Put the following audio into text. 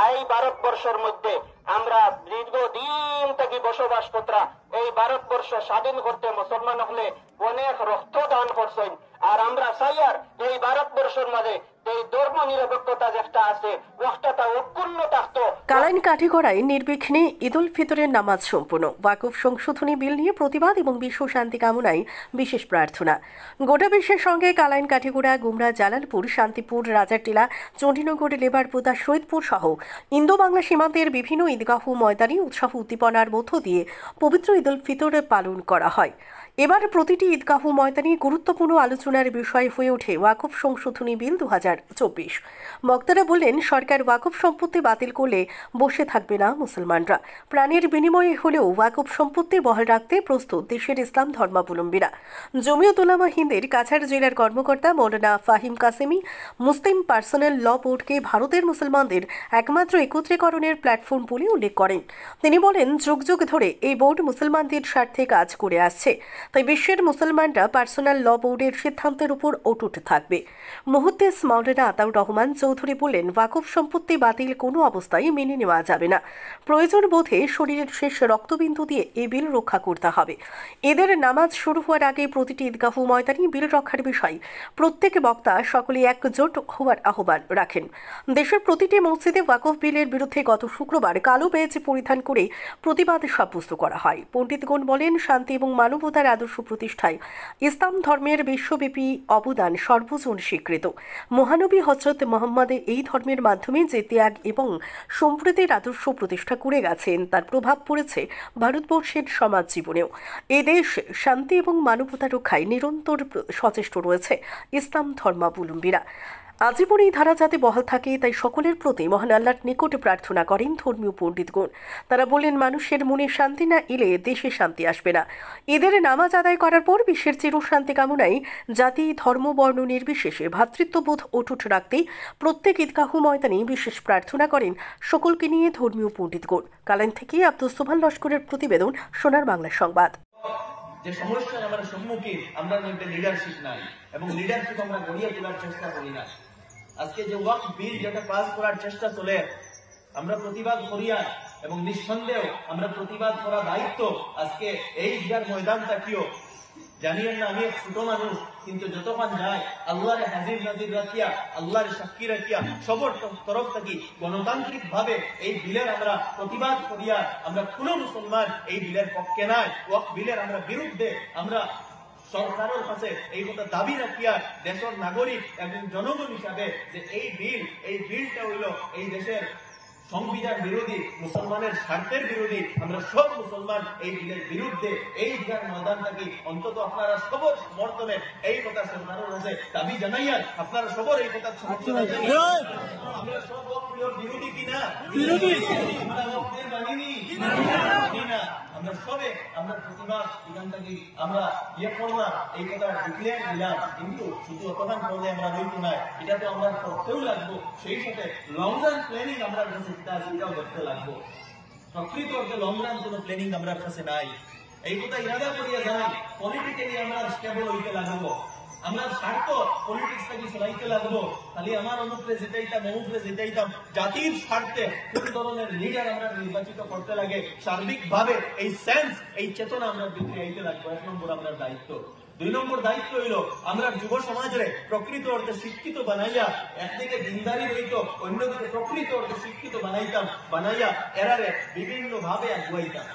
এই ভারতবর্ষের মধ্যে আমরা দীর্ঘদিন থেকে বসবাস করতা এই ভারতবর্ষ স্বাধীন করতে মুসলমান হলে অনেক রক্ত দান করছেন। আর আমরা চাই আর এই ভারতবর্ষের মাঝে এই ধর্ম নিরপেক্ষতা যেটা আছে ওটা অক্ষুণ্ণ থাকতো। কালাইন কাঠিগড়ায় নির্বিঘ্নে ঈদ উল ফিতরের নামাজ সম্পূর্ণ। ওয়াকফ সংশোধনী বিল নিয়ে প্রতিবাদ এবং বিশ্ব শান্তি কামনায় বিশেষ প্রার্থনা। গোটা বিশ্বের সঙ্গে কালাইন কাঠিগড়া, গুমরা, জালালপুর, শান্তিপুর, রাজারটিলা, চণ্ডীনগর, লেবারপুদা, শহীদপুর সহ ইন্দো বাংলা সীমান্তের বিভিন্ন ঈদগাহ ময়দানে উৎসাহ উদ্দীপনার মধ্য দিয়ে পবিত্র ঈদ উল ফিতর পালন করা হয়। এবার প্রতিটি ঈদগাহ ময়দানে গুরুত্বপূর্ণ আলোচনার বিষয় হয়ে ওঠে ওয়াকফ সংশোধনী বিল 2024। বক্তারা বললেন, সরকার ওয়াকফ সম্পত্তি বাতিল করলে বসে থাকবে না মুসলমানরা। প্রাণের বিনিময়ে হলেও ওয়াকফ সম্পত্তি বহাল রাখতে প্রস্তুত দেশের ইসলাম ধর্মাবলম্বীরা। জমিয়ত উলামা হিন্দের কাছাড় জেলার কর্মকর্তা মৌলানা ফাহিম কাসেমি মুসলিম পার্সোনাল ল বোর্ডকে ভারতের মুসলমানদের একমাত্র একত্রীকরণের প্ল্যাটফর্ম বলে উল্লেখ করেন। তিনি বলেন, যুগ যুগ ধরে এই বোর্ড মুসলমানদের স্বার্থে কাজ করে আসছে, তাই বিশ্বের মুসলমানরা পার্সোনাল ল বোর্ডের সিদ্ধান্তের উপর অটুট থাকবে। মুহদ্দিস মাওলানা আতাউর রহমান চৌধুরী বললেন, ওয়াকফ সম্পত্তি বাতিল কোনো অবস্থায় মেনে নেওয়া যাবে না। প্রয়োজন বোধে শরীরের শেষ রক্তবিন্দু দিয়ে এই বিল রক্ষা করতে হবে। ঈদের নামাজ শুরু হওয়ার আগে প্রতিটি ঈদগাহ ময়দানে বিল রক্ষার বিষয় প্রত্যেক বক্তা সকলে একজোট হওয়ার আহ্বান রাখেন। দেশের প্রতিটি মসজিদে ওয়াকফ বিলের বিরুদ্ধে গত শুক্রবার কালো ব্যাজ পরিধান করে প্রতিবাদ সাব্যস্ত করা হয়। পণ্ডিতগণ বলেন, শান্তি এবং মানবতার আদর্শ প্রতিষ্ঠায় ইসলাম ধর্মের বিশ্বব্যাপী অবদান সর্বজন স্বীকৃত। মহানবী হযরত মুহাম্মদ এই ধর্মের মাধ্যমে যে ত্যাগ এবং সম্প্রীতির আদর্শ প্রতিষ্ঠা করে গেছেন তার প্রভাব পড়েছে ভারতবর্ষের সমাজ জীবনেও। এ দেশ শান্তি এবং মানবতা রক্ষায় নিরন্তর সচেষ্ট রয়েছে ইসলাম ধর্মাবলম্বীরা। আজীবন এই ধারা যাতে বহাল থাকে তাই সকলের প্রতি মহান আল্লাহর নিকটে প্রার্থনা করেন ধর্মীয় পণ্ডিতগণ। তারা বলেন, মানুষের মনে শান্তি না এলে দেশে শান্তি আসবে না। ঈদের নামাজ আদায় করার পর বিশ্বের চিরশান্তি কামনায় জাতি, ধর্ম, বর্ণ নির্বিশেষে ভ্রাতৃত্ববোধ অটুট রাখতে প্রত্যেক ঈদগাহ ময়দানে বিশেষ প্রার্থনা করেন সকলকে নিয়ে ধর্মীয় পণ্ডিতগণ। কালাইন থেকে আব্দুস সোবহান লস্করের প্রতিবেদন, সোনার বাংলা সংবাদ। যে সমস্যার আমরা সম্মুখীন, আমরা মধ্যে লিডারশিপ নাই এবং লিডারশিপ আমরা গড়িয়ে তোলার চেষ্টা করি না। আজকে যে ওয়াকফ বিল যেটা পাস করার চেষ্টা চলে, আমরা প্রতিবাদ করিয়া এবং নিঃসন্দেহ আমরা প্রতিবাদ করা দায়িত্ব আজকে এই ঈদগাহ ময়দানটাকেও জানিয়েন না। আমি এক ছোট মানুষ, কিন্তু যতক্ষণ যায় আল্লাহর হাজির নাজির রাখিয়া, আল্লাহর সাক্ষী রাখিয়া সবর তরফ থেকে গণতান্ত্রিক ভাবে এই বিলের আমরা প্রতিবাদ করিয়া আমরা কোন মুসলমান এই বিলের পক্ষে নাই, ওয়াকফ বিলের আমরা বিরুদ্ধে। আমরা সরকারের কাছে এই কথা দাবি রাখিয়া দেশের নাগরিক এবং জনগণ হিসাবে যে এই বিলটা হইল এই দেশের সংবিধান বিরোধী, মুসলমানের স্বার্থের বিরোধী। আমরা সব মুসলমান এই বিলের বিরুদ্ধে। এই ঈদগাহ ময়দানটাকে অন্তত আপনারা সবর সমর্থনে এই কথা সরকারের কাছে দাবি জানাইয়া আপনারা সবর এই কথা সমর্থন জানাইয়া। আমরা সব বিরোধী কিনা? বিরোধী। আমরা ওয়াকফের বাহিনী কিনা? আমরা সবে আমরা প্রতিবাদ এখানটাকে আমরা করলাম, এই কথা ডিক্লেয়ার দিলাম, কিন্তু শুধু অতখান করলে আমরা হইতো না, এটা তো আমরা করতেও লাগবো। সেই সাথে লং রান প্ল্যানিং আমরা কাছে সেটাও করতে লাগবো। প্রকৃত অর্থে লং রান কোন প্ল্যানিং আমরা কাছে নাই। এই কথা ইরাদা করিয়া যাই পলিটিক্যালি আমরা স্টেবল হইতে লাগবো, আমরা স্বার্থ পলিটিক্স থেকে চলাইতে লাগবো। খালি আমার অনুপ্রে যেটাইতাম অনুপ্রে যেটাইতাম জাতির স্বার্থে কোন ধরনের লিডার আমরা নির্বাচিত করতে লাগে সার্বিক ভাবে এই সেন্স, এই চেতনা আমরা বৃদ্ধি আইতে লাগবো। 1 নম্বর আমরা দায়িত্ব। 2 নম্বর দায়িত্ব হইল আমরা যুব সমাজে প্রকৃত অর্থে শিক্ষিত বানাইয়া, একদিকে দিনদারি রইত, অন্যদিকে প্রকৃত অর্থে শিক্ষিত বানাইয়া এরারে বিভিন্ন ভাবে আগুয়াইতাম।